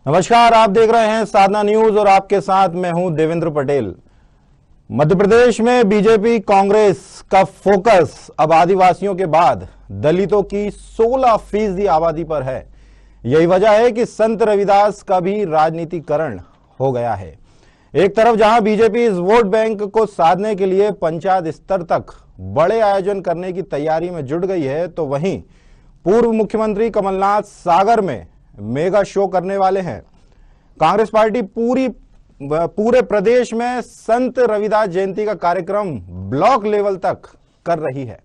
नमस्कार, आप देख रहे हैं साधना न्यूज और आपके साथ मैं हूं देवेंद्र पटेल। मध्य प्रदेश में बीजेपी कांग्रेस का फोकस अब आदिवासियों के बाद दलितों की 16% आबादी पर है। यही वजह है कि संत रविदास का भी राजनीतिकरण हो गया है। एक तरफ जहां बीजेपी इस वोट बैंक को साधने के लिए पंचायत स्तर तक बड़े आयोजन करने की तैयारी में जुट गई है, तो वहीं पूर्व मुख्यमंत्री कमलनाथ सागर में मेगा शो करने वाले हैं। कांग्रेस पार्टी पूरे प्रदेश में संत रविदास जयंती का कार्यक्रम ब्लॉक लेवल तक कर रही है।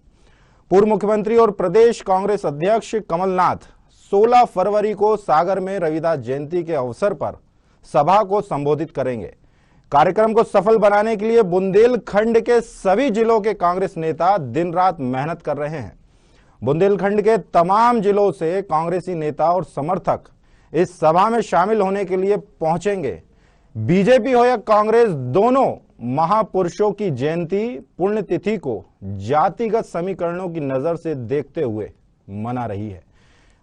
पूर्व मुख्यमंत्री और प्रदेश कांग्रेस अध्यक्ष कमलनाथ 16 फरवरी को सागर में रविदास जयंती के अवसर पर सभा को संबोधित करेंगे। कार्यक्रम को सफल बनाने के लिए बुंदेलखंड के सभी जिलों के कांग्रेस नेता दिन रात मेहनत कर रहे हैं। बुंदेलखंड के तमाम जिलों से कांग्रेसी नेता और समर्थक इस सभा में शामिल होने के लिए पहुंचेंगे। बीजेपी हो या कांग्रेस, दोनों महापुरुषों की जयंती पुण्यतिथि को जातिगत समीकरणों की नजर से देखते हुए मना रही है।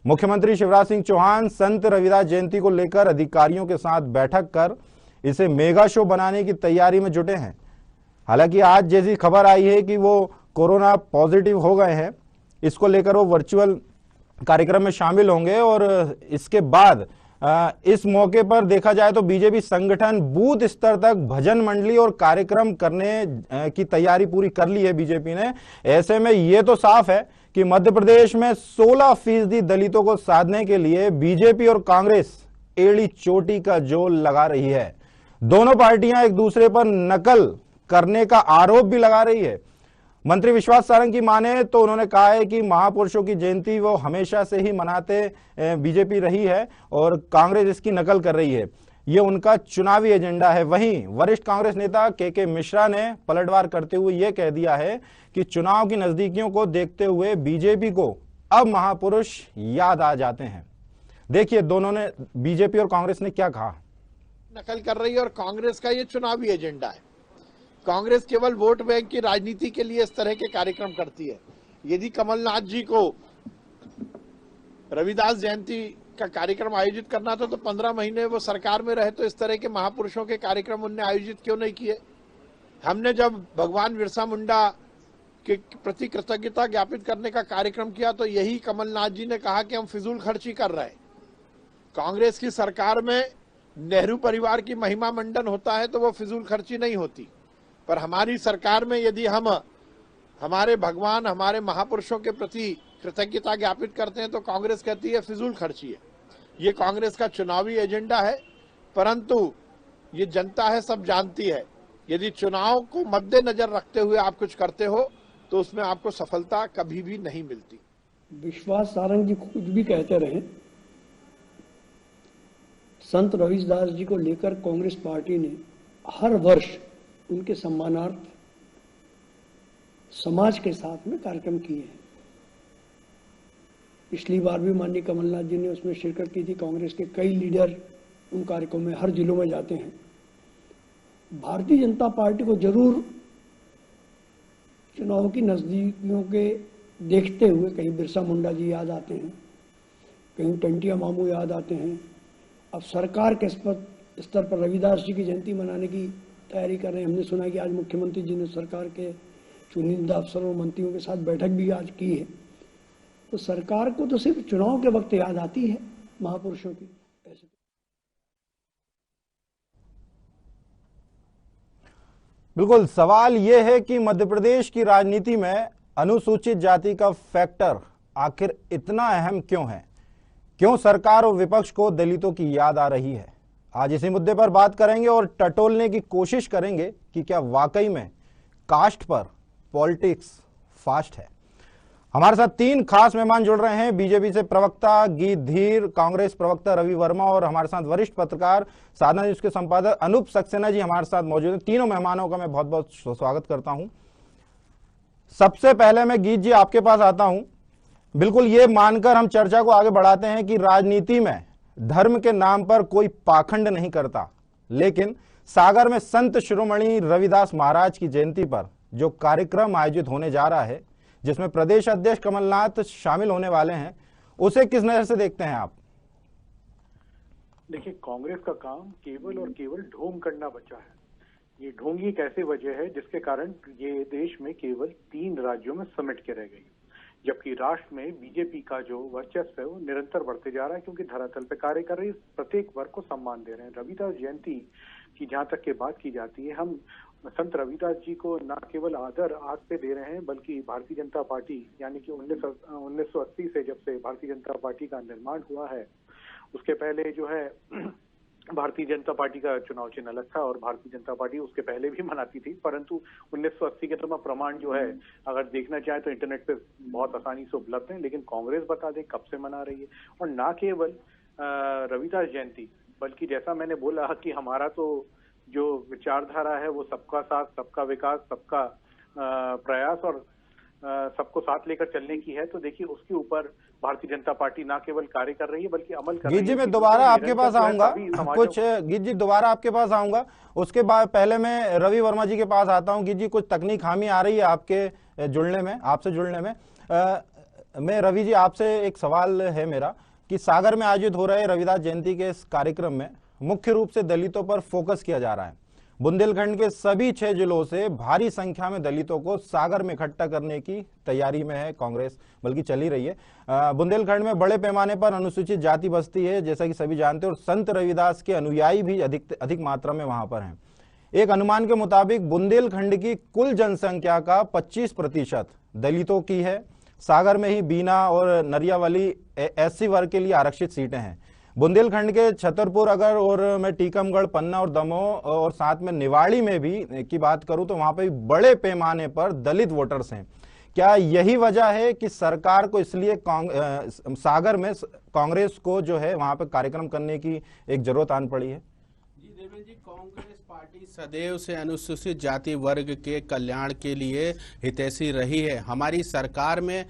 मुख्यमंत्री शिवराज सिंह चौहान संत रविदास जयंती को लेकर अधिकारियों के साथ बैठक कर इसे मेगा शो बनाने की तैयारी में जुटे हैं। हालांकि आज जैसी खबर आई है कि वो कोरोना पॉजिटिव हो गए हैं, इसको लेकर वो वर्चुअल कार्यक्रम में शामिल होंगे और इसके बाद इस मौके पर देखा जाए तो बीजेपी संगठन बूथ स्तर तक भजन मंडली और कार्यक्रम करने की तैयारी पूरी कर ली है बीजेपी ने। ऐसे में ये तो साफ है कि मध्य प्रदेश में 16% दलितों को साधने के लिए बीजेपी और कांग्रेस एड़ी चोटी का जोल लगा रही है। दोनों पार्टियां एक दूसरे पर नकल करने का आरोप भी लगा रही है। मंत्री विश्वास सारंग की माने तो उन्होंने कहा है कि महापुरुषों की जयंती वो हमेशा से ही मनाते बीजेपी रही है और कांग्रेस इसकी नकल कर रही है। ये उनका चुनावी एजेंडा है। वहीं वरिष्ठ कांग्रेस नेता के मिश्रा ने पलटवार करते हुए यह कह दिया है कि चुनाव की नजदीकियों को देखते हुए बीजेपी को अब महापुरुष याद आ जाते हैं। देखिए दोनों ने, बीजेपी और कांग्रेस ने क्या कहा। नकल कर रही है और कांग्रेस का ये चुनावी एजेंडा है। कांग्रेस केवल वोट बैंक की राजनीति के लिए इस तरह के कार्यक्रम करती है। यदि कमलनाथ जी को रविदास जयंती का कार्यक्रम आयोजित करना था तो 15 महीने वो सरकार में रहे तो इस तरह के महापुरुषों के कार्यक्रम उनने आयोजित क्यों नहीं किए। हमने जब भगवान बिरसा मुंडा के प्रति कृतज्ञता ज्ञापित करने का कार्यक्रम किया तो यही कमलनाथ जी ने कहा कि हम फिजूल खर्ची कर रहे हैं। कांग्रेस की सरकार में नेहरू परिवार की महिमा मंडन होता है तो वो फिजूल खर्ची नहीं होती, पर हमारी सरकार में यदि हम हमारे भगवान, हमारे महापुरुषों के प्रति कृतज्ञता ज्ञापित करते हैं तो कांग्रेस कहती है फिजूल खर्ची है। ये कांग्रेस का चुनावी एजेंडा है, परंतु ये जनता है, सब जानती है। यदि चुनाव को मद्देनजर रखते हुए आप कुछ करते हो तो उसमें आपको सफलता कभी भी नहीं मिलती। विश्वास सारंग जी कुछ भी कहते रहे, संत रविदास जी को लेकर कांग्रेस पार्टी ने हर वर्ष उनके सम्मानार्थ समाज के साथ में कार्यक्रम किए हैं। पिछली बार भी माननीय कमलनाथ जी ने उसमें शिरकत की थी। कांग्रेस के कई लीडर उन कार्यक्रमों में हर जिलों में जाते हैं। भारतीय जनता पार्टी को जरूर चुनाव की नजदीकियों के देखते हुए कहीं बिरसा मुंडा जी याद आते हैं, कहीं टंटिया मामू याद आते हैं। अब सरकार के स्तर पर रविदास जी की जयंती मनाने की तैयारी कर रहे हैं। हमने सुना कि आज मुख्यमंत्री जी ने सरकार के चुनिंदा अफसरों और मंत्रियों के साथ बैठक भी आज की है। तो सरकार को तो सिर्फ चुनाव के वक्त याद आती है महापुरुषों की। ऐसे बिल्कुल, सवाल यह है कि मध्य प्रदेश की राजनीति में अनुसूचित जाति का फैक्टर आखिर इतना अहम क्यों है? क्यों सरकार और विपक्ष को दलितों की याद आ रही है? आज इसी मुद्दे पर बात करेंगे और टटोलने की कोशिश करेंगे कि क्या वाकई में कास्ट पर पॉलिटिक्स फास्ट है। हमारे साथ 3 खास मेहमान जुड़ रहे हैं। बीजेपी से प्रवक्ता गीत धीर, कांग्रेस प्रवक्ता रवि वर्मा और हमारे साथ वरिष्ठ पत्रकार साधना न्यूज के संपादक अनूप सक्सेना जी हमारे साथ मौजूद हैं। तीनों मेहमानों का मैं बहुत बहुत स्वागत करता हूं। सबसे पहले मैं गीत जी आपके पास आता हूं। बिल्कुल ये मानकर हम चर्चा को आगे बढ़ाते हैं कि राजनीति में धर्म के नाम पर कोई पाखंड नहीं करता, लेकिन सागर में संत शिरोमणि रविदास महाराज की जयंती पर जो कार्यक्रम आयोजित होने जा रहा है, जिसमें प्रदेश अध्यक्ष कमलनाथ शामिल होने वाले हैं, उसे किस नजर से देखते हैं आप? देखिए, कांग्रेस का काम केवल और केवल ढोंग करना बचा है। ये ढोंग ही एक ऐसी वजह है जिसके कारण ये देश में केवल 3 राज्यों में समेट के रह गई, जबकि राष्ट्र में बीजेपी का जो वर्चस्व है वो निरंतर बढ़ते जा रहा है, क्योंकि धरातल पे कार्य कर रही प्रत्येक वर्ग को सम्मान दे रहे हैं। रविदास जयंती की जहां तक के बात की जाती है, हम संत रविदास जी को न केवल आदर आज से दे रहे हैं, बल्कि भारतीय जनता पार्टी यानी कि 1980 से जब से भारतीय जनता पार्टी का निर्माण हुआ है, उसके पहले जो है भारतीय जनता पार्टी का चुनाव चिन्ह अलग था और भारतीय जनता पार्टी उसके पहले भी मनाती थी, परंतु 1980 के तो प्रमाण जो है अगर देखना चाहे तो इंटरनेट पे बहुत आसानी से उपलब्ध है। लेकिन कांग्रेस बता दें कब से मना रही है, और ना केवल रविदास जयंती, बल्कि जैसा मैंने बोला कि हमारा तो जो विचारधारा है वो सबका साथ, सबका विकास, सबका प्रयास और सबको साथ लेकर चलने की है। तो देखिए, उसके ऊपर भारतीय जनता पार्टी ना केवल कार्य कर रही है बल्कि अमल कर रही है। गीत जी, मैं दोबारा आपके पास आऊंगा, कुछ गीत जी दोबारा आपके पास आऊंगा, उसके बाद पहले मैं रवि वर्मा जी के पास आता हूं। गीत जी, कुछ तकनीक खामी आ रही है आपके जुड़ने में, आपसे जुड़ने में। मैं रवि जी आपसे एक सवाल है मेरा कि सागर में आयोजित हो रहे रविदास जयंती के इस कार्यक्रम में मुख्य रूप से दलितों पर फोकस किया जा रहा है। बुंदेलखंड के सभी 6 जिलों से भारी संख्या में दलितों को सागर में इकट्ठा करने की तैयारी में है कांग्रेस, बल्कि चली रही है। बुंदेलखंड में बड़े पैमाने पर अनुसूचित जाति बस्ती है, जैसा कि सभी जानते हैं, और संत रविदास के अनुयायी भी अधिक मात्रा में वहां पर हैं। एक अनुमान के मुताबिक बुंदेलखंड की कुल जनसंख्या का 25% दलितों की है। सागर में ही बीना और नरियावाली एससी वर्ग के लिए आरक्षित सीटें हैं। बुंदेलखंड के छतरपुर अगर और मैं टीकमगढ़, पन्ना और दमोह और साथ में निवाड़ी में भी की बात करूं तो वहां पे बड़े पैमाने पर दलित वोटर्स हैं। क्या यही वजह है कि सरकार को इसलिए सागर में कांग्रेस को जो है वहां पे कार्यक्रम करने की एक जरूरत आन पड़ी है? जी देवेंद्र जी, कांग्रेस पार्टी सदैव से अनुसूचित जाति वर्ग के कल्याण के लिए हितैषी रही है। हमारी सरकार में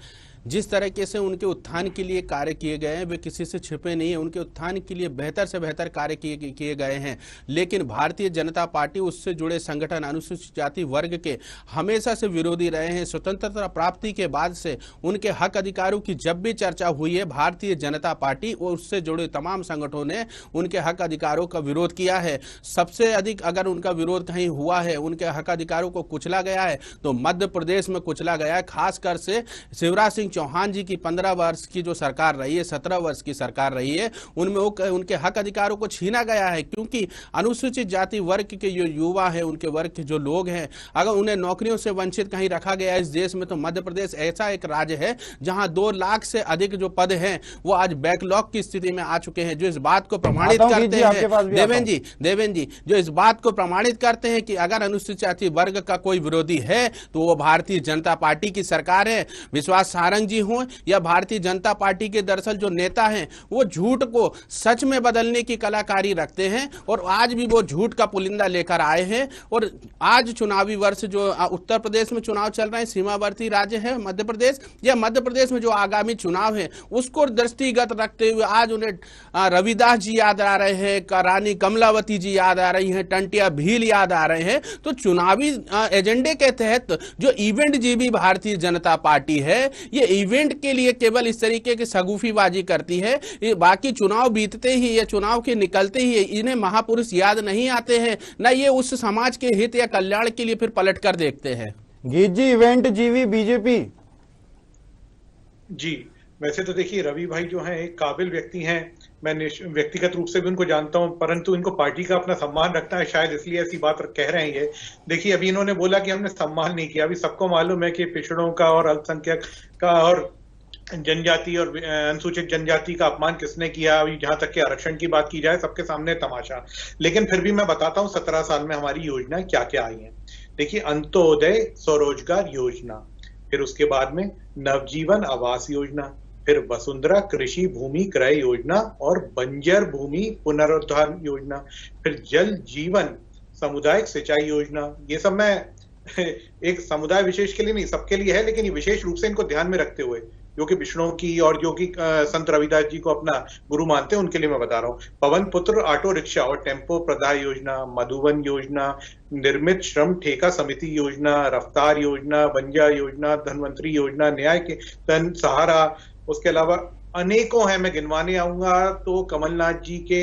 जिस तरीके से उनके उत्थान के लिए कार्य किए गए हैं वे किसी से छिपे नहीं है। उनके उत्थान के लिए बेहतर से बेहतर कार्य किए गए हैं, लेकिन भारतीय जनता पार्टी उससे जुड़े संगठन अनुसूचित जाति वर्ग के हमेशा से विरोधी रहे हैं। स्वतंत्रता प्राप्ति के बाद से उनके हक अधिकारों की जब भी चर्चा हुई है, भारतीय जनता पार्टी और उससे जुड़े तमाम संगठनों ने उनके हक अधिकारों का विरोध किया है। सबसे अधिक अगर उनका विरोध कहीं हुआ है, उनके हक अधिकारों को कुचला गया है, तो मध्य प्रदेश में कुचला गया है। खासकर से शिवराज सिंह चौहान जी की 15 वर्ष की जो सरकार रही है, 17 वर्ष की सरकार रही है, उनमें उनके हक अधिकारों को छीना गया है। क्योंकि अनुसूचित जाति वर्ग के जो युवा है, उनके वर्ग के जो लोग हैं, अगर उन्हें नौकरियों से वंचित कहीं रखा गया है इस देश में, तो मध्य प्रदेश ऐसा एक राज्य है जहां 2 लाख से अधिक जो पद हैं वो आज बैकलॉग की स्थिति में आ चुके हैं, जो इस बात को प्रमाणित करते हैं देवेंद्र जी, जो इस बात को प्रमाणित करते हैं कि अगर अनुसूचित जाति वर्ग का कोई विरोधी है तो वो भारतीय जनता पार्टी की सरकार है। विश्वास सारंग जी हो या भारतीय जनता पार्टी के दरअसल जो नेता हैं, वो झूठ को सच में बदलने की कलाकारी रखते हैं और आज भी वो झूठ का पुलिंदा लेकर आए हैं। और आज चुनावी वर्ष जो उत्तर प्रदेश में चुनाव चल रहे हैं, सीमावर्ती राज्य है मध्य प्रदेश, या मध्य प्रदेश में जो आगामी चुनाव है उसको दृष्टिगत रखते हुए आज उन्हें रविदास जी याद आ रहे हैं, रानी कमलावती जी याद आ रही हैं, टंटिया भील याद आ रहे हैं। तो चुनावी एजेंडे के तहत जो इवेंट जीवी भारतीय जनता पार्टी है, ये इवेंट के लिए केवल इस तरीके की सगुफीबाजी करती है। ये बाकी चुनाव बीतते ही या चुनाव के निकलते ही इन्हें महापुरुष याद नहीं आते हैं, ना ये उस समाज के हित या कल्याण के लिए फिर पलट कर देखते हैं। गीत जी, इवेंट जीवी बीजेपी। जी, वैसे तो देखिए, रवि भाई जो हैं एक काबिल व्यक्ति हैं, मैं व्यक्तिगत रूप से भी उनको जानता हूं, परंतु इनको पार्टी का अपना सम्मान रखना है, शायद इसलिए ऐसी बात कह रहे हैं। ये देखिए, अभी इन्होंने बोला कि हमने सम्मान नहीं किया। अभी सबको मालूम है कि पिछड़ों का और अल्पसंख्यक का और जनजाति और अनुसूचित जनजाति का अपमान किसने किया। अभी जहां तक के आरक्षण की बात की जाए, सबके सामने तमाशा। लेकिन फिर भी मैं बताता हूं 17 साल में हमारी योजना क्या क्या आई है। देखिए, अंत्योदय स्वरोजगार योजना, फिर उसके बाद में नवजीवन आवास योजना, फिर वसुंधरा कृषि भूमि क्रय योजना और बंजर भूमि पुनरुद्धार योजना, फिर जल जीवन सामुदायिक सिंचाई योजना। ये सब मैं एक समुदाय विशेष के लिए नहीं, सबके लिए है, लेकिन ये विशेष रूप से इनको ध्यान में रखते हुए, जो कि विष्णु की और जो कि संत रविदास जी को अपना गुरु मानते हैं, उनके लिए मैं बता रहा हूँ। पवन पुत्र ऑटो रिक्शा और टेम्पो प्रदाय योजना, मधुवन योजना, निर्मित श्रम ठेका समिति योजना, रफ्तार योजना, बंजा योजना, धनवंतरी योजना, न्याय के धन सहारा, उसके अलावा अनेकों हैं, मैं गिनवाने आऊंगा तो कमलनाथ जी के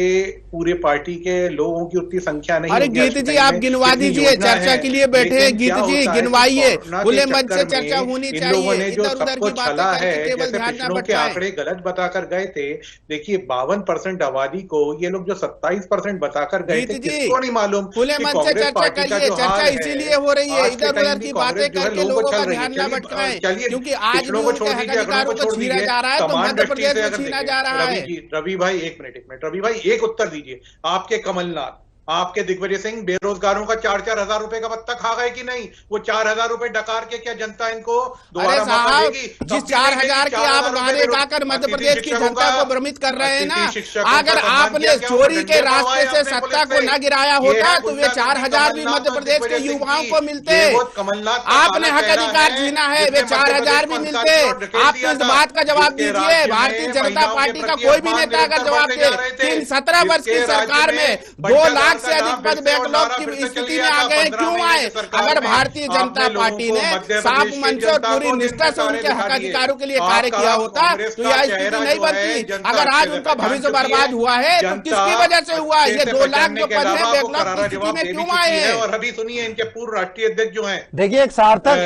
पूरे पार्टी के लोगों की उतनी संख्या नहीं। अरे गीत जी आप गिनवा दीजिए, चर्चा के लिए बैठे हैं गीत जी, गिनवाइए, खुले मंच से चर्चा होनी चाहिए, इधर उधर की बातें करके केवल ध्यान न भटकाएं। आंकड़े गलत बताकर गए थे। देखिए 52% आबादी को ये लोग जो 27% बताकर गए थे, किसको नहीं मालूम। खुले मंच से चर्चा करिए, चर्चा इसीलिए हो रही है, इधर उधर की बातें करके लोगों का ध्यान न भटकाएं, क्योंकि आज भी उनके हकाधिकारों को छीना जा रहा है, तो मध्य प्रदेश में छीना जा रहा है। रवि भाई एक मिनट, रवि भाई एक उत्तर दीजिए। आपके कमलनाथ, आपके दिग्विजय सिंह बेरोजगारों का 4-4 हजार रुपए का भत्ता खा गए कि नहीं? वो 4,000 रुपए डकार के क्या जनता इनको दोबारा मौका देगी? जिस 4,000 की आप गाने गाकर मध्य प्रदेश की जनता को भ्रमित कर रहे हैं ना, अगर आपने चोरी के रास्ते से सत्ता को न गिराया होता तो वे 4,000 भी मध्य प्रदेश के युवाओं को मिलते। आपने हक अधिकार छीना है, वे 4,000 भी मिलते। आप इस बात का जवाब दीजिए। भारतीय जनता पार्टी का कोई भी नेता अगर जवाब दे, 17 वर्ष की सरकार में 2 लाख से अधिक पद बैकलॉग की स्थिति में आ गए, क्यों आए? अगर भारतीय जनता पार्टी ने साफ मन से और पूरी निष्ठा से उनके हक अधिकारों के लिए कार्य किया होता तो यह स्थिति नहीं बनती। अगर आज उनका भविष्य बर्बाद हुआ है तो किसकी वजह से हुआ? ये 2 लाख जो पद है बैकलॉग की स्थिति में क्यों आए हैं? और अभी सुनिए इनके पूर्व राष्ट्रीय अध्यक्ष जो हैं, देखिए एक सार्थक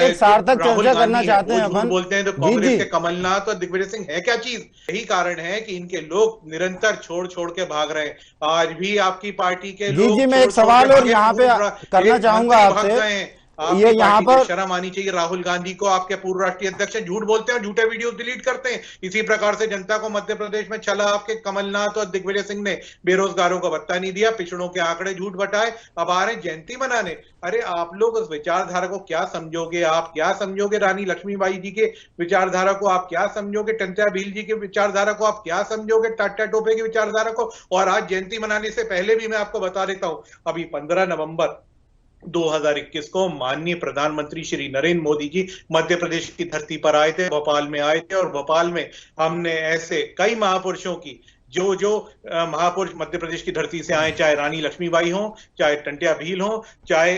चर्चा करना चाहते हैं अपन। बोलते हैं तो कांग्रेस के कमलनाथ और दिग्विजय सिंह है क्या चीज? यही कारण है कि इनके लोग निरंतर छोड़ के भाग रहे हैं। आज भी आपकी पार्टी के जी मैं एक सवाल और यहाँ पे करना चाहूंगा आपसे। ये यहाँ पर शर्म आनी चाहिए राहुल गांधी को। आपके पूर्व राष्ट्रीय अध्यक्ष झूठ बोलते हैं, झूठे वीडियो डिलीट करते हैं। इसी प्रकार से जनता को मध्य प्रदेश में छला आपके कमलनाथ और दिग्विजय सिंह ने। बेरोजगारों को भत्ता नहीं दिया, पिछड़ों के आंकड़े झूठ बटाए, अब आ रहे जयंती मनाने। अरे आप लोग उस विचारधारा को क्या समझोगे? आप क्या समझोगे रानी लक्ष्मीबाई जी के विचारधारा को? आप क्या समझोगे टंट्या भील जी के विचारधारा को? आप क्या समझोगे टाटा टोपे की विचारधारा को? और आज जयंती मनाने से पहले भी मैं आपको बता देता हूं, अभी 15 नवंबर 2021 को माननीय प्रधानमंत्री श्री नरेंद्र मोदी जी मध्य प्रदेश की धरती पर आए थे, भोपाल में आए थे। और भोपाल में हमने ऐसे कई महापुरुषों की जो महापुरुष मध्य प्रदेश की धरती से आए, चाहे रानी लक्ष्मीबाई हो, चाहे टंट्या भील हो, चाहे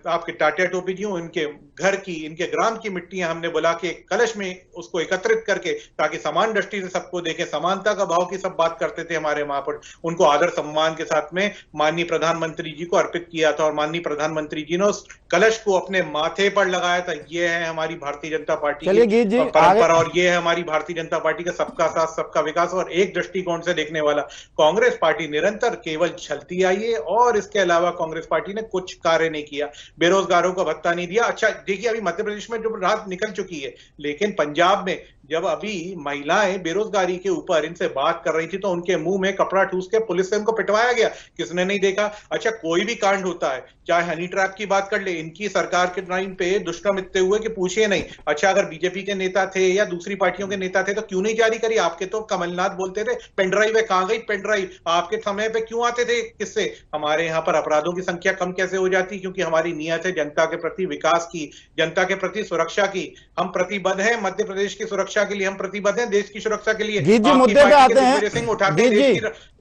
आपके टाटा टोपी जी हो, इनके घर की, इनके ग्राम की मिट्टियां हमने बुला के कलश में उसको एकत्रित करके, ताकि समान दृष्टि से सबको देखें, समानता का भाव की सब बात करते थे हमारे महापुरुष। उनको आदर सम्मान के साथ में माननीय प्रधानमंत्री जी को अर्पित किया था और माननीय प्रधानमंत्री जी ने उस कलश को अपने माथे पर लगाया था। ये है हमारी भारतीय जनता पार्टी की परंपरा और ये है हमारी भारतीय जनता पार्टी का सबका साथ सबका विकास और एक दृष्टिकोण से देखने वाला। कांग्रेस पार्टी निरंतर केवल छलती आई है और इसके अलावा कांग्रेस पार्टी ने कुछ कार्य नहीं किया। बेरोजगारों को भत्ता नहीं दिया। अच्छा देखिए अभी मध्य प्रदेश में जो राहत निकल चुकी है, लेकिन पंजाब में जब अभी महिलाएं बेरोजगारी के ऊपर इनसे बात कर रही थी तो उनके मुंह में कपड़ा ठूस के पुलिस से उनको पिटवाया गया। किसने नहीं देखा? अच्छा कोई भी कांड होता है, चाहे हनी ट्रैप की बात कर ले, इनकी सरकार के टाइम पे दुष्कर्म इतने हुए कि पूछिए नहीं। अच्छा अगर बीजेपी के नेता थे या दूसरी पार्टियों के नेता थे तो क्यों नहीं जारी करी? आपके तो कमलनाथ बोलते थे पेनड्राइव है, कहां गई पेनड्राइव? आपके समय पे क्यों आते थे? किससे? हमारे यहाँ पर अपराधों की संख्या कम कैसे हो जाती? क्योंकि हमारी नीयत है जनता के प्रति विकास की, जनता के प्रति सुरक्षा की। हम प्रतिबद्ध हैं मध्य प्रदेश की सुरक्षा के लिए, हम प्रतिबद्ध हैं देश की सुरक्षा के लिए। जी मुद्दे पे आते हैं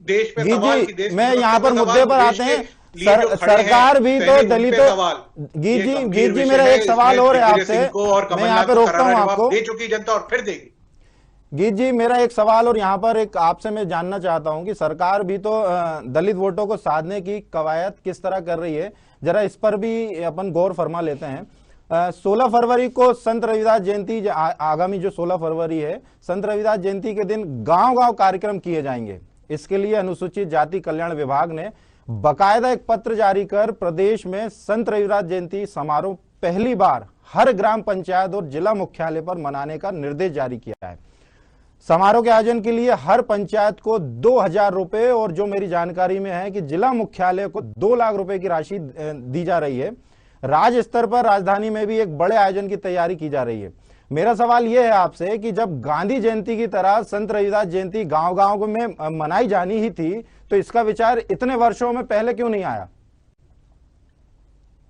देश पे सवाल की, मैं यहाँ पर मुद्दे पर आते हैं। सरकार भी तो दलितों जी मेरा एक सवाल और है आपसे, मैं यहाँ पे रोकता हूँ आपको। दे चुकी जनता और फिर देगी। गीत जी मेरा एक सवाल और यहाँ पर एक आपसे मैं जानना चाहता हूँ कि सरकार भी तो दलित वोटों को साधने की कवायद किस तरह कर रही है, जरा इस पर भी अपन गौर फरमा लेते हैं। 16 फरवरी को संत रविदास जयंती, आगामी जो 16 फरवरी है, संत रविदास जयंती के दिन गांव-गांव कार्यक्रम किए जाएंगे। इसके लिए अनुसूचित जाति कल्याण विभाग ने बकायदा एक पत्र जारी कर प्रदेश में संत रविदास जयंती समारोह पहली बार हर ग्राम पंचायत और जिला मुख्यालय पर मनाने का निर्देश जारी किया है। समारोह के आयोजन के लिए हर पंचायत को 2,000 रुपए और जो मेरी जानकारी में है कि जिला मुख्यालय को 2 लाख रुपए की राशि दी जा रही है। राज्य स्तर पर राजधानी में भी एक बड़े आयोजन की तैयारी की जा रही है। मेरा सवाल यह है आपसे कि जब गांधी जयंती की तरह संत रविदास जयंती गांव-गांव में मनाई जानी ही थी तो इसका विचार इतने वर्षों में पहले क्यों नहीं आया?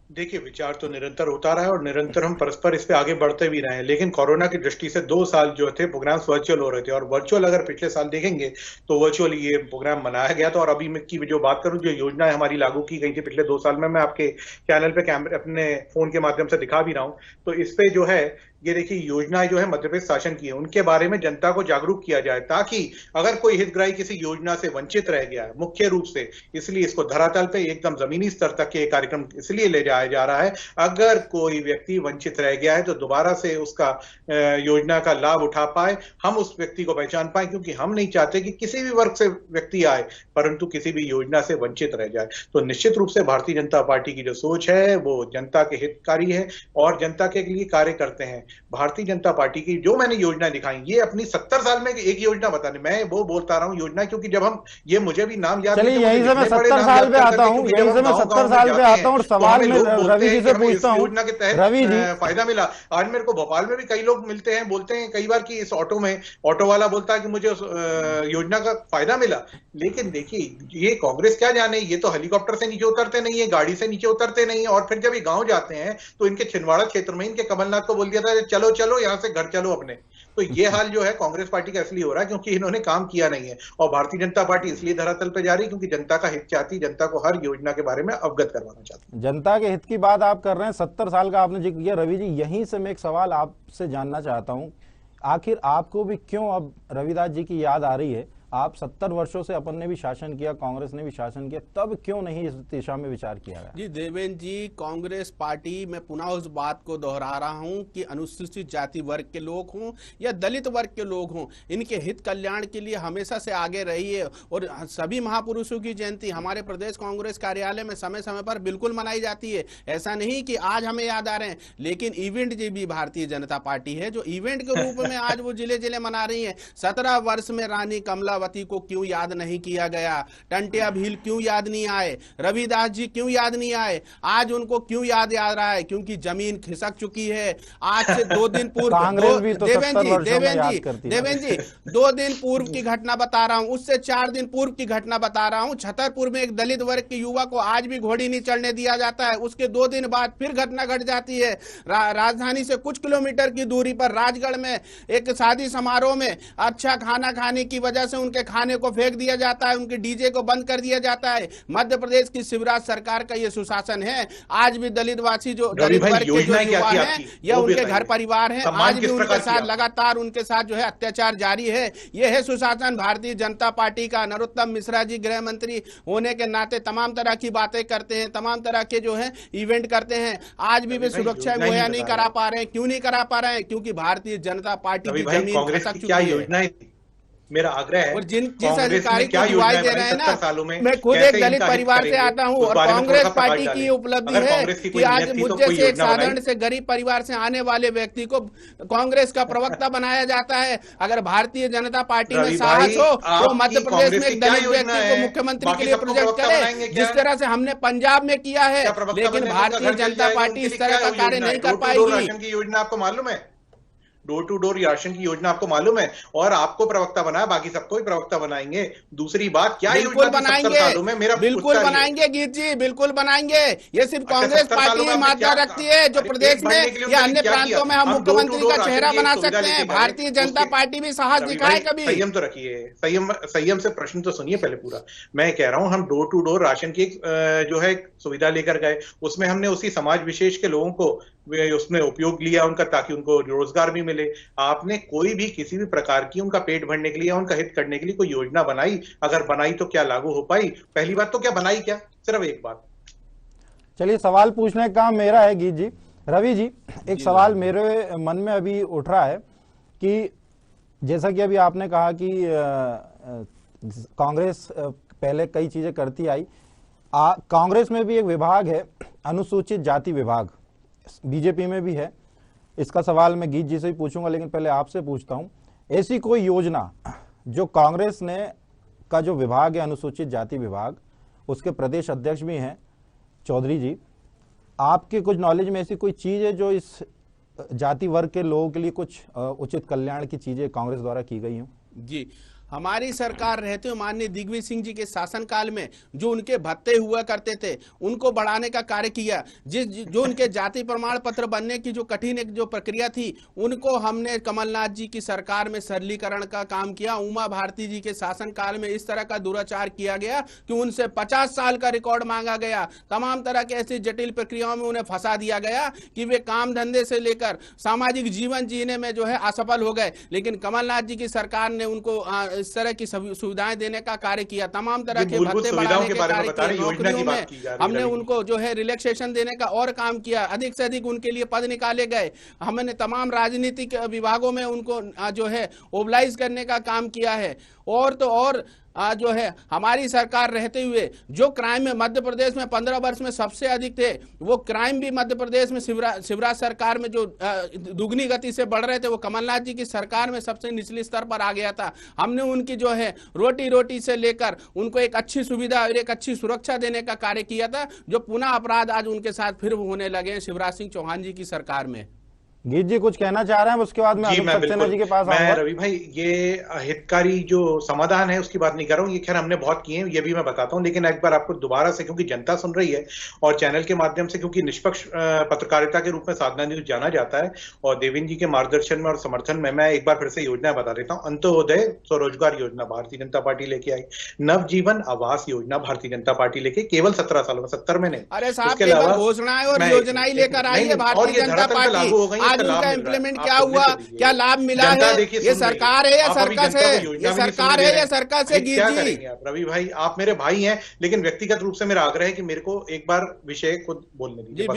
देखिए विचार तो निरंतर होता रहा है और निरंतर हम परस्पर इस पे आगे बढ़ते भी रहे हैं, लेकिन कोरोना की दृष्टि से 2 साल जो थे प्रोग्राम्स वर्चुअल हो रहे थे और वर्चुअल अगर पिछले साल देखेंगे तो वर्चुअल ये प्रोग्राम मनाया गया था। और अभी मैं की जो बात करूं, जो योजना हमारी लागू की गई थी पिछले 2 साल में, मैं आपके चैनल पे अपने फोन के माध्यम से दिखा भी रहा हूं, तो इस पे जो है ये देखिए योजनाएं जो है मध्य प्रदेश शासन की है, उनके बारे में जनता को जागरूक किया जाए, ताकि अगर कोई हितग्राही किसी योजना से वंचित रह गया है मुख्य रूप से, इसलिए इसको धरातल पे एकदम जमीनी स्तर तक के कार्यक्रम इसलिए ले जाया जा रहा है, अगर कोई व्यक्ति वंचित रह गया है तो दोबारा से उसका योजना का लाभ उठा पाए, हम उस व्यक्ति को पहचान पाए, क्योंकि हम नहीं चाहते कि किसी भी वर्ग से व्यक्ति आए परंतु किसी भी योजना से वंचित रह जाए। तो निश्चित रूप से भारतीय जनता पार्टी की जो सोच है वो जनता के हितकारी है और जनता के लिए कार्य करते हैं। भारतीय जनता पार्टी की जो मैंने योजना दिखाई, ये अपनी 70 साल में एक योजना बताने, मैं वो बोलता रहा हूँ योजना, क्योंकि जब हम ये मुझे भी नाम याद, चलिए यहीं से मैं 70 साल पे आता हूँ, यहीं से मैं 70 साल पे आता हूँ और सवाल में रवि जी से पूछता हूँ। योजना के तहत फायदा मिला। आज मेरे को भोपाल में भी कई लोग मिलते हैं, बोलते हैं कई बार कि इस ऑटो में ऑटो वाला बोलता है कि मुझे योजना का फायदा मिला। लेकिन देखिए ये कांग्रेस क्या जाने, ये तो हेलीकॉप्टर से नीचे उतरते नहीं है, गाड़ी से नीचे उतरते नहीं है, और फिर जब ये गांव जाते हैं तो इनके छिंदवाड़ा क्षेत्र में इनके कमलनाथ को बोल दिया था चलो चलो यहाँ से घर चलो अपने। तो ये हाल जो है कांग्रेस पार्टी का इसलिए हो रहा है क्योंकि इन्होंने काम किया नहीं है, और भारतीय जनता पार्टी इसलिए धरातल पर जा रही है क्योंकि जनता का हित चाहती, जनता को हर योजना के बारे में अवगत करवाना चाहती है। जनता के हित की बात आप कर रहे हैं, 70 साल का आपने जिक्र किया। रवि जी यहीं से मैं एक सवाल आपसे जानना चाहता हूं, आखिर आपको भी क्यों अब रविदास जी की याद आ रही है? आप 70 वर्षों से अपन ने भी शासन किया, कांग्रेस ने भी शासन किया, तब क्यों नहीं इस दिशा में विचार किया गया? जी देवेंद्र जी, कांग्रेस पार्टी, मैं पुनः उस बात को दोहरा रहा हूं कि अनुसूचित जाति वर्ग के लोग हों या दलित वर्ग के लोग हों, इनके हित कल्याण के लिए हमेशा से आगे रही है। और सभी महापुरुषों की जयंती हमारे प्रदेश कांग्रेस कार्यालय में समय समय पर बिल्कुल मनाई जाती है। ऐसा नहीं कि आज हमें याद आ रहे हैं, लेकिन इवेंट जी भी भारतीय जनता पार्टी है जो इवेंट के रूप में आज वो जिले जिले मना रही है। 17 वर्ष में रानी कमला को क्यों याद नहीं किया गया? टंटिया भील क्यों याद नहीं आए? रविदास जी क्यों याद नहीं आए? आज उनको क्यों याद आ रहा है? क्योंकि जमीन खिसक चुकी है। आज से 2 दिन पूर्व देवेंद्र जी 2 दिन पूर्व की घटना बता रहा हूं, उससे 4 दिन पूर्व की घटना बता रहा हूं। छतरपुर में एक दलित वर्ग के युवा को आज भी घोड़ी नहीं चढ़ने दिया जाता है। उसके 2 दिन बाद फिर घटना घट जाती है। राजधानी से कुछ किलोमीटर की दूरी पर राजगढ़ में एक शादी समारोह में अच्छा खाना खाने की वजह से उनके खाने को फेंक दिया जाता है, उनके डीजे को बंद कर दिया जाता है। मध्य प्रदेश की शिवराज सरकार का ये सुशासन है। आज भी दलितवासी जो दलित वर्ग के जो युवा हैं या उनके घर परिवार हैं, आज भी उनके साथ लगातार उनके साथ जो है अत्याचार जारी है। ये है सुशासन भारतीय जनता पार्टी का। नरोत्तम मिश्रा जी गृह मंत्री होने के नाते तमाम तरह की बातें करते हैं, तमाम तरह के जो है इवेंट करते हैं। आज भी वे सुरक्षा मुहैया नहीं करा पा रहे हैं। क्यों नहीं करा पा रहे हैं? क्योंकि भारतीय जनता पार्टी की जमीन खसक चुकी है। मेरा आग्रह है, और जिस अधिकारी को दुआई दे रहे हैं ना, मैं खुद एक दलित परिवार से आता हूं और कांग्रेस पार्टी की उपलब्धि है कि आज मुझे से एक साधारण से गरीब परिवार से आने वाले व्यक्ति को कांग्रेस का प्रवक्ता बनाया जाता है। अगर भारतीय जनता पार्टी में साहस हो तो मध्य प्रदेश में एक दलित व्यक्ति को मुख्यमंत्री के लिए प्रोजेक्ट करे, जिस तरह से हमने पंजाब में किया है। लेकिन भारतीय जनता पार्टी इस तरह का कार्य नहीं कर पाएगी। योजना आपको मालूम है? डोर टू डोर राशन की योजना आपको मालूम है? और आपको प्रवक्ता बनाया, बाकी सबको भी प्रवक्ता बनाएंगे। दूसरी बात, क्या बिल्कुल बनाएंगे, मेरा बिल्कुल बनाएंगे गीत जी, बिल्कुल बनाएंगे। ये सिर्फ कांग्रेस पार्टी ही मान्यता रखती है जो प्रदेश में या अन्य प्रांतों में हम मुख्यमंत्री का चेहरा बना सकते हैं। भारतीय जनता पार्टी भी साहस दिखाए कभी। संयम तो रखिए, संयम से प्रश्न तो सुनिए पहले पूरा। मैं कह रहा हूं हम डोर टू डोर राशन की जो है सुविधा लेकर गए, उसमें हमने उसी समाज विशेष के लोगों को उसमें उपयोग लिया उनका, ताकि उनको रोजगार भी मिले। आपने कोई भी किसी भी प्रकार की उनका पेट भरने के लिए या उनका हित करने के लिए कोई योजना बनाई? अगर बनाई तो क्या लागू हो पाई? पहली बात तो क्या बनाई? क्या सिर्फ एक बात। चलिए सवाल पूछने का काम मेरा है गीत जी। रवि जी, एक सवाल मेरे मन में अभी उठ रहा है कि जैसा कि अभी आपने कहा कि कांग्रेस पहले कई चीजें करती आई, कांग्रेस में भी एक विभाग है अनुसूचित जाति विभाग, बीजेपी में भी है। इसका सवाल मैं गीत जी से ही पूछूंगा, लेकिन पहले आपसे पूछता हूं, ऐसी कोई योजना जो कांग्रेस ने का जो विभाग है अनुसूचित जाति विभाग, उसके प्रदेश अध्यक्ष भी हैं चौधरी जी, आपके कुछ नॉलेज में ऐसी कोई चीज है जो इस जाति वर्ग के लोगों के लिए कुछ उचित कल्याण की चीजें कांग्रेस द्वारा की गई हों? जी हमारी सरकार रहते हुए माननीय दिग्विजय सिंह जी के शासनकाल में जो उनके भत्ते हुआ करते थे उनको बढ़ाने का कार्य किया। जो उनके जाति प्रमाण पत्र बनने की जो कठिन एक जो प्रक्रिया थी उनको हमने कमलनाथ जी की सरकार में सरलीकरण का काम किया। उमा भारती जी के शासनकाल में इस तरह का दुराचार किया गया कि उनसे 50 साल का रिकॉर्ड मांगा गया। तमाम तरह के ऐसी जटिल प्रक्रियाओं में उन्हें फंसा दिया गया कि वे काम धंधे से लेकर सामाजिक जीवन जीने में जो है असफल हो गए। लेकिन कमलनाथ जी की सरकार ने उनको इस तरह की सुविधाएं देने का कार्य किया, तमाम तरह के भत्ते बढ़ाने के कार्य किए, नौकरियों में हमने उनको जो है रिलैक्सेशन देने का और काम किया, अधिक से अधिक उनके लिए पद निकाले गए। हमने तमाम राजनीतिक विभागों में उनको जो है ओबलाइज करने का काम किया है। और तो और जो है हमारी सरकार रहते हुए जो क्राइम में मध्य प्रदेश में 15 वर्ष में सबसे अधिक थे, वो क्राइम भी मध्य प्रदेश में शिवराज सरकार में जो दुगनी गति से बढ़ रहे थे वो कमलनाथ जी की सरकार में सबसे निचले स्तर पर आ गया था। हमने उनकी जो है रोटी रोटी से लेकर उनको एक अच्छी सुविधा और एक अच्छी सुरक्षा देने का कार्य किया था, जो पुनः अपराध आज उनके साथ फिर होने लगे हैं शिवराज सिंह चौहान जी की सरकार में। गीत जी कुछ कहना चाह रहे हैं, उसके बाद मैं अनूप सक्सेना जी के पास आऊंगा। मैं रवि भाई ये हितकारी जो समाधान है उसकी बात नहीं कर रहा हूँ, ये खैर हमने बहुत किए हैं, ये भी मैं बताता हूँ, लेकिन एक बार आपको दोबारा से, क्योंकि जनता सुन रही है और चैनल के माध्यम से, क्योंकि निष्पक्ष पत्रकारिता के रूप में साधना न्यूज जाना जाता है और देवेंद्र जी के मार्गदर्शन में और समर्थन में मैं एक बार फिर से योजना बता देता हूँ। अंत्योदय स्वरोजगार योजना भारतीय जनता पार्टी लेके आई, नवजीवन आवास योजना भारतीय जनता पार्टी लेके केवल 17 सालों में, 70 में नहीं। अरे साहब घोषणाएं और योजनाएं लेकर आई है भारतीय जनता पार्टी, आज उनका इम्प्लीमेंट क्या हुआ, क्या लाभ मिला है? ये सरकार है या सर्कस है? ये सरकार है या सर्कस है? क्या करेंगे आप रवि भाई, आप मेरे भाई हैं, लेकिन व्यक्तिगत रूप से मेरा आग्रह है कि मेरे को एक बार विषय को बोलने दीजिए।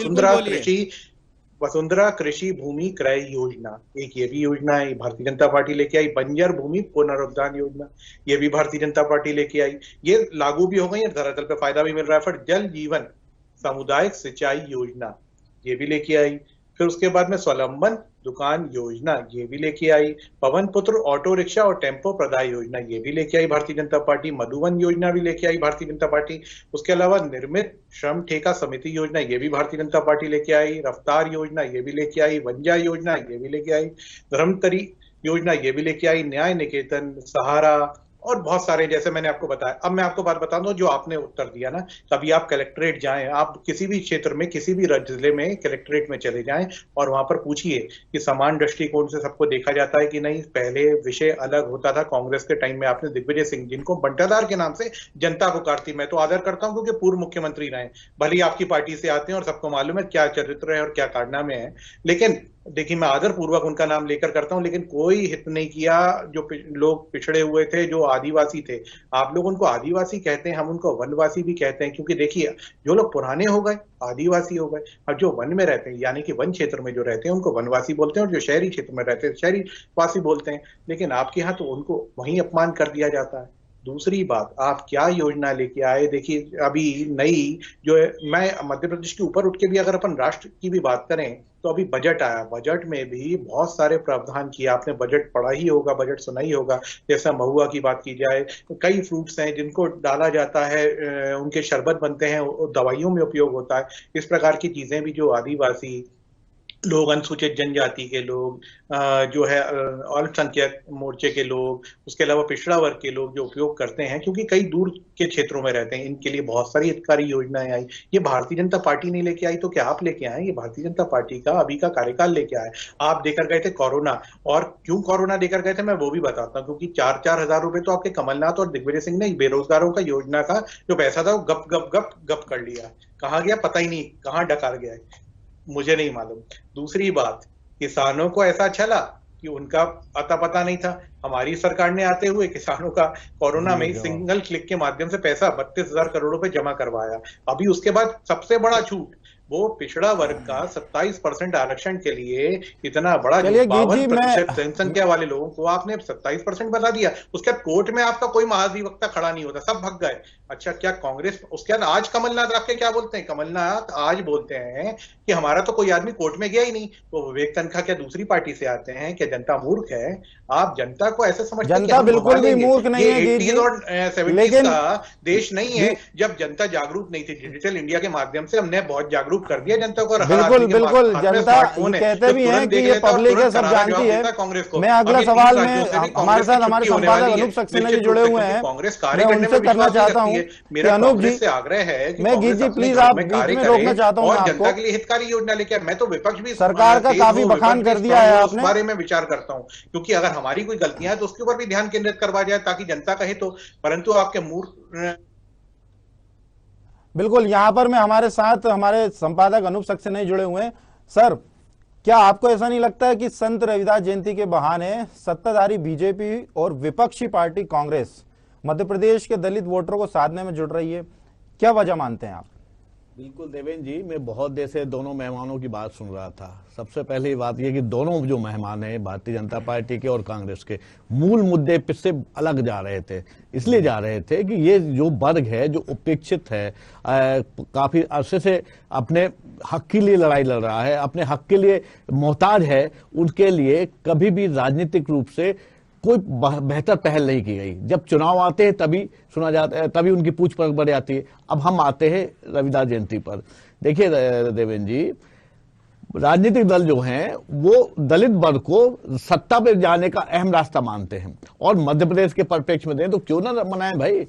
वसुंधरा कृषि भूमि क्रय योजना, एक ये भी योजना है, भारतीय जनता पार्टी लेके आई। बंजर भूमि पुनरुद्धार योजना, ये भी भारतीय जनता पार्टी लेके आई। ये लागू भी हो गई है, धरातल पे फायदा भी मिल रहा है। फिर जल जीवन सामुदायिक सिंचाई योजना, ये भी लेके आई। फिर उसके बाद में स्वावलंबन दुकान योजना, ये भी लेके आई। पवन पुत्र ऑटो रिक्शा और टेम्पो प्रदाय योजना, ये भी लेके आई भारतीय जनता पार्टी। मधुवन योजना भी लेके आई भारतीय जनता पार्टी। उसके अलावा निर्मित श्रम ठेका समिति योजना, ये भी भारतीय जनता पार्टी लेके आई। रफ्तार योजना, ये भी लेके आई। वंजा योजना, ये भी लेके आई। धर्मतरी योजना, ये भी लेके आई। न्याय निकेतन, सहारा और बहुत सारे, जैसे मैंने आपको बताया। अब मैं आपको बात बता दूं, जो आपने उत्तर दिया ना, कभी आप कलेक्ट्रेट जाएं, आप किसी भी क्षेत्र में, किसी भी जिले में कलेक्ट्रेट में चले जाएं और वहां पर पूछिए कि समान दृष्टिकोण से सबको देखा जाता है कि नहीं। पहले विषय अलग होता था, कांग्रेस के टाइम में आपने दिग्विजय सिंह, जिनको बंटाधार के नाम से जनता पुकारती, मैं तो आदर करता हूं क्योंकि पूर्व मुख्यमंत्री रहे, भले ही आपकी पार्टी से आते हैं और सबको मालूम है क्या चरित्र है और क्या कारनामे हैं, लेकिन देखिए मैं आदर पूर्वक उनका नाम लेकर करता हूं। लेकिन कोई हित नहीं किया जो लोग पिछड़े हुए थे, जो आदिवासी थे। आप लोग उनको आदिवासी कहते हैं, हम उनको वनवासी भी कहते हैं, क्योंकि देखिए जो लोग पुराने हो गए आदिवासी हो गए, और जो वन में रहते हैं यानी कि वन क्षेत्र में जो रहते हैं उनको वनवासी बोलते हैं, और जो शहरी क्षेत्र में रहते हैं शहरी वासी बोलते हैं। लेकिन आपके यहाँ तो उनको वहीं अपमान कर दिया जाता है। दूसरी बात, आप क्या योजना लेके आए? देखिए अभी नई जो है, मैं मध्य प्रदेश के ऊपर उठ के भी अगर अपन राष्ट्र की भी बात करें तो अभी बजट आया, बजट में भी बहुत सारे प्रावधान किए। आपने बजट पढ़ा ही होगा, बजट सुना ही होगा। जैसा महुआ की बात की जाए, कई फ्रूट्स हैं जिनको डाला जाता है, उनके शरबत बनते हैं, दवाइयों में उपयोग होता है। इस प्रकार की चीजें भी जो आदिवासी लोग, अनुसूचित जनजाति के लोग, जो है अल्पसंख्यक मोर्चे के लोग, उसके अलावा पिछड़ा वर्ग के लोग जो उपयोग करते हैं, क्योंकि कई दूर के क्षेत्रों में रहते हैं, इनके लिए बहुत सारी हितकारी योजनाएं आई। ये भारतीय जनता पार्टी नहीं लेके आई तो क्या आप लेके आए? ये भारतीय जनता पार्टी का अभी का कार्यकाल लेके आए। आप देकर गए थे कोरोना, और क्यों कोरोना देकर गए थे मैं वो भी बताता हूँ। क्योंकि 4-4 हजार रुपए तो आपके कमलनाथ और दिग्विजय सिंह ने बेरोजगारों का योजना का जो पैसा था वो गप गप गप गप कर लिया। कहाँ गया पता ही नहीं, कहाँ डकार गया मुझे नहीं मालूम। दूसरी बात, किसानों को ऐसा चला कि उनका अता पता नहीं था। हमारी सरकार ने आते हुए किसानों का कोरोना में सिंगल क्लिक के माध्यम से पैसा 32,000 करोड़ रुपए जमा करवाया। अभी उसके बाद सबसे बड़ा छूट, वो पिछड़ा वर्ग का 27% आरक्षण के लिए इतना बड़ा 52% जनसंख्या वाले लोगों को आपने 27% बता दिया। उसके बाद कोर्ट में आपका कोई महाधिवक्ता खड़ा नहीं होता, सब भग गए। अच्छा, क्या कांग्रेस उसके बाद आज कमलनाथ रख के क्या बोलते हैं? कमलनाथ आज बोलते हैं कि हमारा तो कोई आदमी कोर्ट में गया ही नहीं। तो विवेक तनखा क्या दूसरी पार्टी से आते हैं? क्या जनता मूर्ख है? आप जनता को ऐसे समझते हैं? जनता बिल्कुल भी मूर्ख नहीं है। 80s और 70s का देश नहीं है जब जनता जागरूक नहीं थी। डिजिटल इंडिया के माध्यम से हमने बहुत जागरूक जागरूक कर दिया जनता को। बिल्कुल बिल्कुल, जनता कहते भी हैं कि ये पब्लिक है, सब जानती है। कांग्रेस को मैं अगला सवाल में हमारे साथ हमारे संपादक अनूप सक्सेना जी जुड़े हुए हैं, मैं उनसे करना चाहता हूँ कि अनूप जी से आग्रह है कि मैं गीत जी प्लीज आप बीच में रोकना चाहता हूँ और जनता के लिए हितकारी योजना लेकर। मैं तो विपक्ष भी सरकार का काफी बखान कर दिया है आपने, इस बारे में विचार करता हूं, क्योंकि अगर हमारी कोई गलतियां हैं तो उसके ऊपर भी ध्यान केंद्रित करवा जाए ताकि जनता का हित हो, परंतु आपके मूर्ख। बिल्कुल, यहां पर मैं हमारे साथ हमारे संपादक अनूप सक्सेना जुड़े हुए हैं। सर, क्या आपको ऐसा नहीं लगता है कि संत रविदास जयंती के बहाने सत्ताधारी बीजेपी और विपक्षी पार्टी कांग्रेस मध्य प्रदेश के दलित वोटरों को साधने में जुड़ रही है? क्या वजह मानते हैं आप? बिल्कुल देवेंद्र जी, मैं बहुत देर से दोनों मेहमानों की बात सुन रहा था। सबसे पहली बात यह कि दोनों जो मेहमान हैं भारतीय जनता पार्टी के और कांग्रेस के, मूल मुद्दे से अलग जा रहे थे। इसलिए जा रहे थे कि ये जो वर्ग है, जो उपेक्षित है, काफी अरसे से अपने हक के लिए लड़ाई लड़ रहा है, अपने हक के लिए मोहताज है, उनके लिए कभी भी राजनीतिक रूप से कोई बेहतर पहल नहीं की गई। जब चुनाव आते हैं तभी सुना जाता है, तभी उनकी पूछ परख बढ़ जाती है। अब हम आते हैं रविदास जयंती पर। देखिए देवेंद्र जी, राजनीतिक दल जो हैं वो दलित वर्ग को सत्ता पर जाने का अहम रास्ता मानते हैं, और मध्य प्रदेश के परिप्रेक्ष्य में दें तो क्यों ना मनाएं भाई।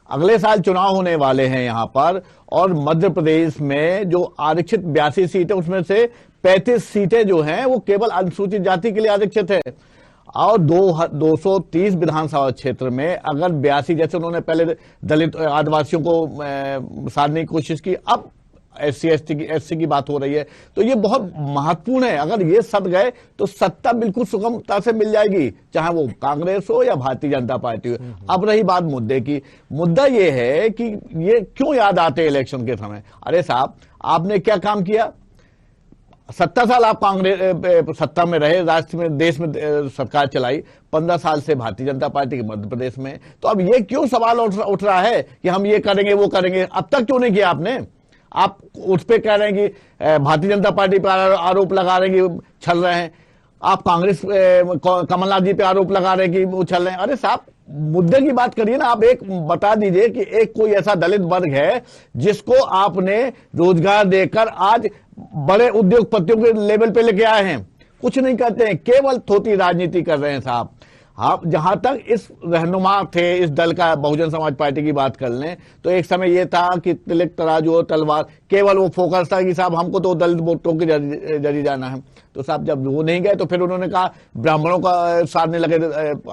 अगले साल चुनाव होने वाले हैं यहाँ पर, और मध्य प्रदेश में जो आरक्षित 82 सीटें, उसमें से 35 सीटें जो हैं वो केवल अनुसूचित जाति के लिए आरक्षित है। और 230 विधानसभा क्षेत्र में अगर 82, जैसे उन्होंने पहले दलित आदिवासियों को साधने की कोशिश की, अब SC की बात हो रही है, तो ये बहुत महत्वपूर्ण है। अगर ये सद गए तो सत्ता बिल्कुल सुगमता से मिल जाएगी, चाहे वो कांग्रेस हो या भारतीय जनता पार्टी हो। अब रही बात मुद्दे की, मुद्दा ये है कि ये क्यों याद आते इलेक्शन के समय। अरे साहब, आपने क्या काम किया? 70 साल आप कांग्रेस सत्ता में रहे, राष्ट्र में, देश में सरकार चलाई, 15 साल से भारतीय जनता पार्टी के मध्य प्रदेश में। तो अब ये क्यों सवाल उठ रहा है कि हम ये करेंगे वो करेंगे? अब तक क्यों नहीं किया आपने? आप उस पे कह रहे हैं कि भारतीय जनता पार्टी पर आरोप लगा रहे हैं कि छल रहे हैं, आप कांग्रेस कमलनाथ जी पे आरोप लगा रहे हैं कि वो छल रहे हैं। अरे साहब, मुद्दे की बात करिए ना। आप एक बता दीजिए कि एक कोई ऐसा दलित वर्ग है जिसको आपने रोजगार देकर आज बड़े उद्योगपतियों के लेवल पे लेके आए हैं। कुछ नहीं करते हैं, केवल थोती राजनीति कर रहे हैं साहब। आप जहां तक इस रहनुमा थे इस दल का, बहुजन समाज पार्टी की बात कर लें तो एक समय यह था कि तिलक तराजू और तलवार, केवल वो फोकस था कि साहब हमको तो दलित वोटों के जरिए जाना है। तो साहब जब वो नहीं गए तो फिर उन्होंने कहा ब्राह्मणों का साधने लगे,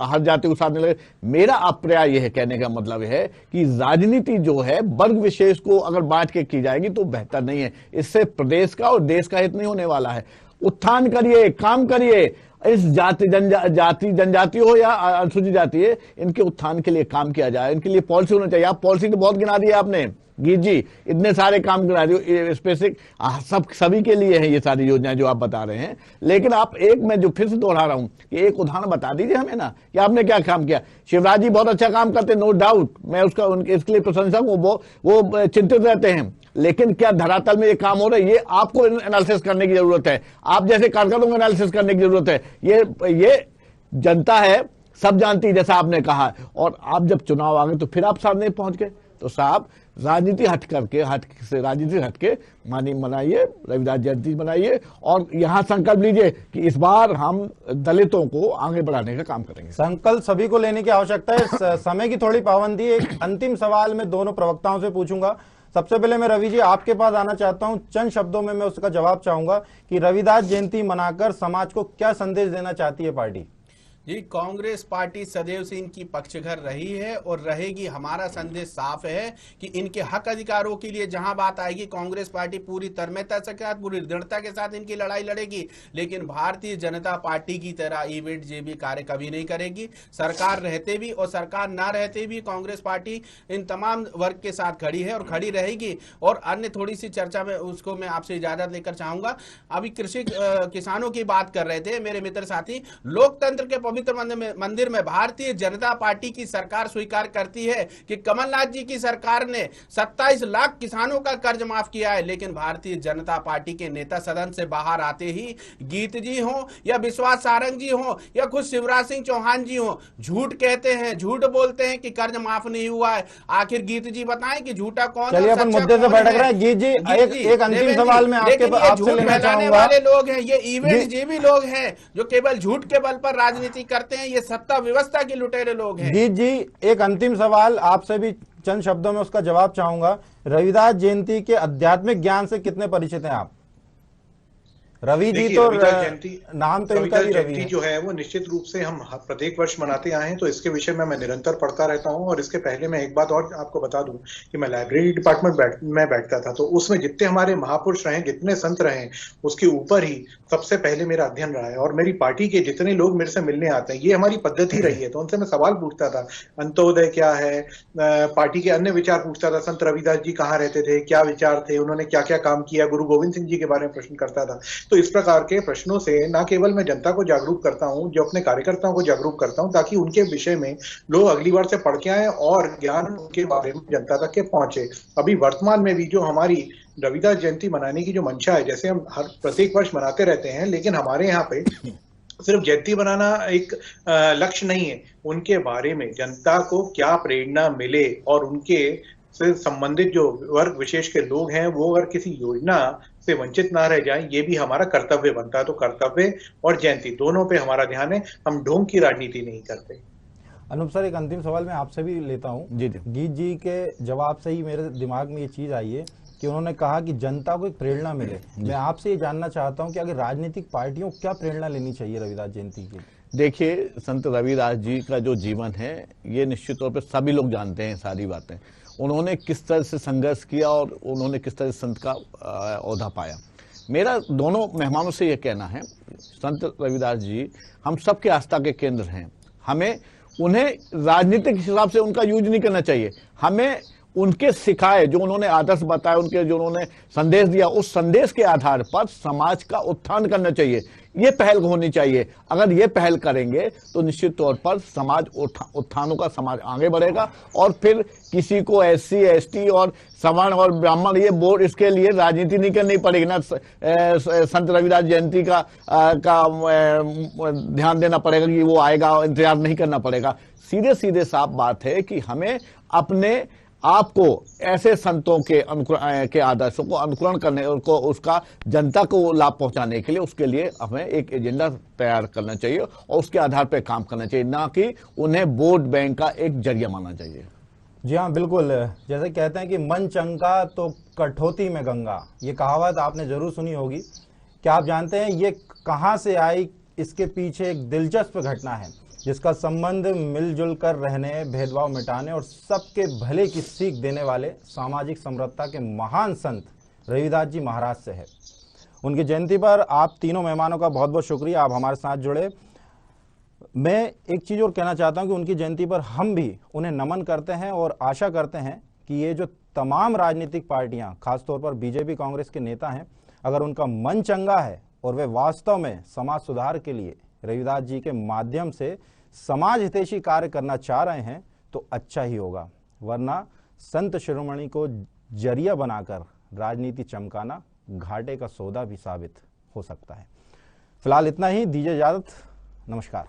हर जाति को साधने लगे। मेरा अप्रयाय यह कहने का मतलब है कि राजनीति जो है वर्ग विशेष को अगर बांट के की जाएगी तो बेहतर नहीं है। इससे प्रदेश का और देश का हित नहीं होने वाला है। उत्थान करिए, काम करिए, इस जनजाति हो या अनुसूचित जाति है, इनके उत्थान के लिए काम किया जाए, इनके लिए पॉलिसी होना चाहिए। आप पॉलिसी तो बहुत गिना दी है आपने गीत जी, इतने सारे काम गिना दिए, स्पेसिफिक सभी के लिए है ये सारी योजनाएं जो आप बता रहे हैं। लेकिन आप एक, मैं जो फिर से दोहरा रहा हूं कि एक उदाहरण बता दीजिए हमें ना कि आपने क्या काम किया। शिवराज जी बहुत अच्छा काम करते, नो डाउट, मैं उसका इसके लिए प्रशंसक हूं, वो चिंतित रहते हैं। लेकिन क्या धरातल में ये काम हो रहा है, ये आपको एनालिसिस करने की जरूरत है। आप जैसे कार्यकर्ताओं को एनालिसिस करने की जरूरत है। ये जनता है, सब जानती है, जैसा आपने कहा। और आप जब चुनाव आ गए तो फिर आप सामने पहुंच गए। तो साहब, राजनीति हट के मनाइए, रविदास जयंती मनाइए, और यहां संकल्प लीजिए कि इस बार हम दलितों को आगे बढ़ाने का काम करेंगे। संकल्प सभी को लेने की आवश्यकता है। समय की थोड़ी पाबंदी। एक अंतिम सवाल मैं दोनों प्रवक्ताओं से पूछूंगा। सबसे पहले मैं रवि जी आपके पास आना चाहता हूं। चंद शब्दों में मैं उसका जवाब चाहूंगा कि रविदास जयंती मनाकर समाज को क्या संदेश देना चाहती है पार्टी? जी, कांग्रेस पार्टी सदैव से इनकी पक्षधर रही है और रहेगी। हमारा संदेश साफ है कि इनके हक अधिकारों के लिए जहां बात आएगी, कांग्रेस पार्टी पूरी तन्मयता के साथ, पूरी दृढ़ता के साथ इनकी लड़ाई लड़ेगी। लेकिन भारतीय जनता पार्टी की तरह इवेंट जेबी कार्य कभी नहीं करेगी। सरकार रहते भी और सरकार ना रहते भी कांग्रेस पार्टी इन तमाम वर्ग के साथ खड़ी है और खड़ी रहेगी। और अन्य थोड़ी सी चर्चा में उसको मैं आपसे इजाजत लेकर चाहूंगा। अभी कृषि किसानों की बात कर रहे थे मेरे मित्र साथी। लोकतंत्र के पवित्र मंदिर में भारतीय जनता पार्टी की सरकार स्वीकार करती है कि कमलनाथ जी की सरकार ने 27 लाख किसानों का कर्ज माफ किया है, लेकिन भारतीय जनता पार्टी के नेता सदन से बाहर आते ही गीत जी हो या विश्वास सारंग जी हो या खुद शिवराज सिंह चौहान जी हो, झूठ कहते हैं, झूठ बोलते हैं कि कर्ज माफ नहीं हुआ है। आखिर गीत जी बताएं कि झूठा कौन है। चलिए अपन मुद्दे से भटक रहे हैं। गीत जी, एक अंतिम सवाल में आपसे लेना चाहूंगा। वाले लोग हैं, ये इवेंट जीवी लोग हैं जो केवल झूठ के बल पर राजनीति करते हैं, ये सत्ता व्यवस्था के लुटेरे लोग हैं। गीत जी, एक अंतिम सवाल आपसे भी चंद शब्दों में उसका जवाब चाहूंगा। रविदास जयंती के आध्यात्मिक ज्ञान से कितने परिचित हैं आप? रवि जी तो नाम तो इनका भी रवि है। जो है वो निश्चित रूप से हम प्रत्येक वर्ष मनाते आए हैं, तो इसके विषय में मैं निरंतर पढ़ता रहता हूं। और इसके पहले मैं एक बात और आपको बता दूं कि मैं लाइब्रेरी डिपार्टमेंट में बैठता था, तो उसमें जितने हमारे महापुरुष रहे, जितने संत रहे, उसके ऊपर ही सबसे पहले मेरा अध्ययन रहा है। और मेरी पार्टी के जितने लोग मेरे से मिलने आते हैं, ये हमारी पद्धति रही है, तो उनसे मैं सवाल पूछता था, अंत्योदय क्या है, पार्टी के अन्य विचार पूछता था, संत रविदास जी कहाँ रहते थे, क्या विचार थे, उन्होंने क्या क्या काम किया, गुरु गोविंद सिंह जी के बारे में प्रश्न करता था। तो इस प्रकार के प्रश्नों से न केवल मैं जनता को जागरूक करता हूं, जो अपने कार्यकर्ताओं को जागरूक करता हूं, ताकि उनके विषय में लोग अगली बार से पढ़ के आए और ज्ञान उनके बारे में जनता तक के पहुंचे। अभी वर्तमान में भी जो हमारी रविदास जयंती मनाने की जो मंशा है, जैसे हम हर प्रत्येक वर्ष मनाते रहते हैं, लेकिन हमारे यहाँ पे सिर्फ जयंती बनाना एक लक्ष्य नहीं है, उनके बारे में जनता को क्या प्रेरणा मिले और उनके से संबंधित जो वर्ग विशेष के लोग हैं वो अगर किसी योजना से वंचित ना रह जाएं, ये भी हमारा कर्तव्य बनता है। तो कर्तव्य और जयंती दोनों पे हमारा ध्यान है, हम ढोंग की राजनीति नहीं करते। अनूप सर, एक अंतिम सवाल मैं आपसे भी लेता हूँ। जी जी, गीत जी के जवाब से ही मेरे दिमाग में ये चीज आई है कि उन्होंने कहा कि जनता को एक प्रेरणा मिले। मैं आपसे ये जानना चाहता हूँ कि अगर राजनीतिक पार्टियों को क्या प्रेरणा लेनी चाहिए रविदास जयंती की? देखिए, संत रविदास जी का जो जीवन है ये निश्चित तौर पर सभी लोग जानते हैं सारी बातें। उन्होंने किस तरह से संघर्ष किया और उन्होंने किस तरह से संत का ओहदा पाया। मेरा दोनों मेहमानों से ये कहना है, संत रविदास जी हम सबके आस्था के केंद्र हैं। हमें उन्हें राजनीतिक हिसाब से उनका यूज नहीं करना चाहिए। हमें उनके सिखाए, जो उन्होंने आदर्श बताए, उनके जो उन्होंने संदेश दिया, उस संदेश के आधार पर समाज का उत्थान करना चाहिए। ये पहल होनी चाहिए। अगर ये पहल करेंगे तो निश्चित तौर पर समाज उत्थानों का समाज आगे बढ़ेगा। और फिर किसी को SC ST और सवर्ण और ब्राह्मण ये बोर्ड, इसके लिए राजनीति नहीं करनी पड़ेगी ना। संत रविदास जयंती का ध्यान देना पड़ेगा कि वो आएगा, इंतजार नहीं करना पड़ेगा। सीधे सीधे साफ बात है कि हमें अपने आपको ऐसे संतों के आदर्शों को अनुकरण करने और उसका जनता को लाभ पहुंचाने के लिए, उसके लिए हमें एक एजेंडा तैयार करना चाहिए और उसके आधार पर काम करना चाहिए, ना कि उन्हें वोट बैंक का एक जरिया मानना चाहिए। जी हाँ, बिल्कुल। जैसे कहते हैं कि मन चंगा तो कठौती में गंगा, ये कहावत आपने जरूर सुनी होगी। क्या आप जानते हैं ये कहाँ से आई? इसके पीछे एक दिलचस्प घटना है जिसका संबंध मिलजुल कर रहने, भेदभाव मिटाने और सबके भले की सीख देने वाले सामाजिक समरसता के महान संत रविदास जी महाराज से है। उनकी जयंती पर आप तीनों मेहमानों का बहुत बहुत शुक्रिया, आप हमारे साथ जुड़े। मैं एक चीज़ और कहना चाहता हूं कि उनकी जयंती पर हम भी उन्हें नमन करते हैं और आशा करते हैं कि ये जो तमाम राजनीतिक पार्टियां, खासतौर पर बीजेपी कांग्रेस के नेता हैं, अगर उनका मन चंगा है और वे वास्तव में समाज सुधार के लिए रविदास जी के माध्यम से समाज हितैषी कार्य करना चाह रहे हैं तो अच्छा ही होगा, वरना संत शिरोमणि को जरिया बनाकर राजनीति चमकाना घाटे का सौदा भी साबित हो सकता है। फिलहाल इतना ही, दीजिए इजाजत, नमस्कार।